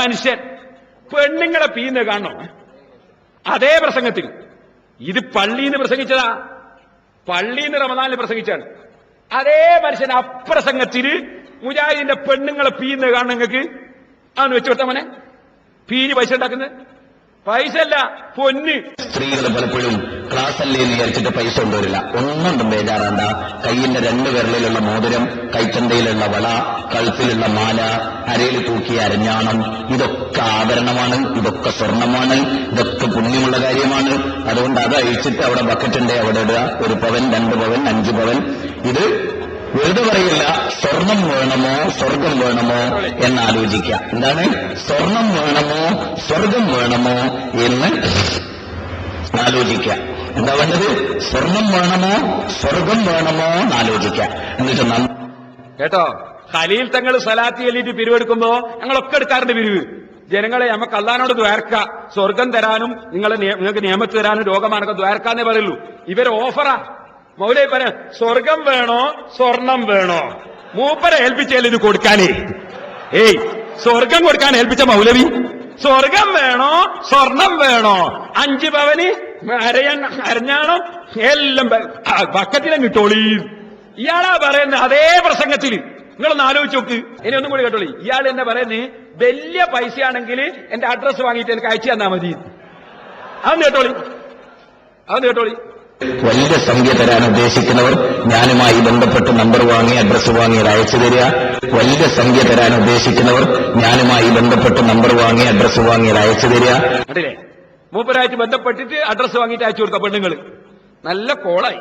മനുഷ്യൻ പെണ്ണുങ്ങളെ പീന്ന് കാണണം. അതേ പ്രസംഗത്തിൽ ഇത് പള്ളിന്ന് പ്രസംഗിച്ചതാ, പള്ളിന്ന് റമദാനിൽ പ്രസംഗിച്ചാണ്. അതേ മനുഷ്യൻ അപ്രസംഗത്തിൽ മുജാഹിദിന്റെ പെണ്ണുങ്ങളെ പീന്ന് കാണണം. നിങ്ങൾക്ക് അതൊന്ന് വെച്ചു കൊടുത്ത മോനെ. പീന് പൈസ ഉണ്ടാക്കുന്നത് പൈസ അല്ല, പൊന്ന്. സ്ത്രീകൾ പലപ്പോഴും ക്ലാസ് അല്ലേ എന്ന് വിചാരിച്ചിട്ട് പൈസ കൊണ്ടുവരില്ല. ഒന്നുകൊണ്ടും ബേജാറാണ്ട. കയ്യിന്റെ 2 വിരലിലുള്ള മോതിരം, കൈച്ചന്തയിലുള്ള വള, കഴുത്തിലുള്ള മാല, അരയിൽ തൂക്കിയ അരഞ്ഞാണം, ഇതൊക്കെ ആഭരണമാണ്, ഇതൊക്കെ സ്വർണമാണ്, ഇതൊക്കെ പുണ്യമുള്ള കാര്യമാണ്. അതുകൊണ്ട് അത് അഴിച്ചിട്ട് അവിടെ ബക്കറ്റുണ്ട്, അവിടെ ഇടുക. 1 പവൻ, 2 പവൻ, 5 പവൻ. ഇത് വെറുതെ പറയില്ല. സ്വർണം വേണമോ സ്വർഗം വേണമോ എന്നാലോചിക്കുക. എന്താണ് സ്വർണം വേണമോ സ്വർഗം വേണമോ എന്ന് ആലോചിക്കുക. എന്താ വേണ്ടത്? സ്വർണം വേണമോ സ്വർഗം വേണമോ എന്നാലോചിക്കുക. എന്നിട്ട് കേട്ടോ, ഖലീൽ തങ്ങൾ സലാത്തി ചൊല്ലിയിട്ട് പിരിവെടുക്കുമ്പോ ഞങ്ങളൊക്കെ എടുക്കാറുണ്ട് പിരിവ്. ജനങ്ങളെ നമുക്ക് അള്ളാനോട് ദ്വാരക്ക, സ്വർഗം തരാനും നിങ്ങൾക്ക് നിയമത്ത് തരാനും രോഗമാനൊക്കെ ദ്വാരക്കാന്നേ പറയുള്ളൂ. ഇവർ ഓഫറാ. മൗലവി പറയാ സ്വർഗം വേണോ സ്വർണം വേണോ? മൂപ്പരെ ഏൽപ്പിച്ചാൽ ഇത് കൊടുക്കാനേ. സ്വർഗം കൊടുക്കാൻ ഏൽപ്പിച്ച മൗലവി സ്വർഗം വേണോ സ്വർണം വേണോ? 5 പവന് അരഞ്ഞാണോ എല്ലാം ബക്കറ്റിലും കിട്ടോളി. ഇയാളാ പറയുന്നത് അതേ പ്രസംഗത്തിൽ. നിങ്ങളൊന്ന് ആലോചിച്ച് നോക്ക്. ഇനി ഒന്നും കൂടി കേട്ടോളി. ഇയാൾ എന്നെ പറയുന്നത് വലിയ പൈസയാണെങ്കിൽ എന്റെ അഡ്രസ് വാങ്ങിയിട്ട് എനിക്ക് അയച്ചു തന്നാ മതി. അതൊന്ന് കേട്ടോളി. വലിയ സംഖ്യ തരാൻ ഉദ്ദേശിക്കുന്നവർ ഞാനുമായി ബന്ധപ്പെട്ട് നമ്പർ വാങ്ങി അഡ്രസ് വാങ്ങി അയച്ചു തരിക. വലിയ സംഖ്യ തരാൻ ഉദ്ദേശിക്കുന്നവർ ഞാനുമായി ബന്ധപ്പെട്ട് നമ്പർ വാങ്ങി അഡ്രസ് വാങ്ങി അയച്ചു തരിക. മൂപ്പരായിട്ട് ബന്ധപ്പെട്ടിട്ട് അഡ്രസ് വാങ്ങിയിട്ട് അയച്ചു കൊടുക്കുക പെണ്ണുങ്ങൾ. നല്ല കോളായി.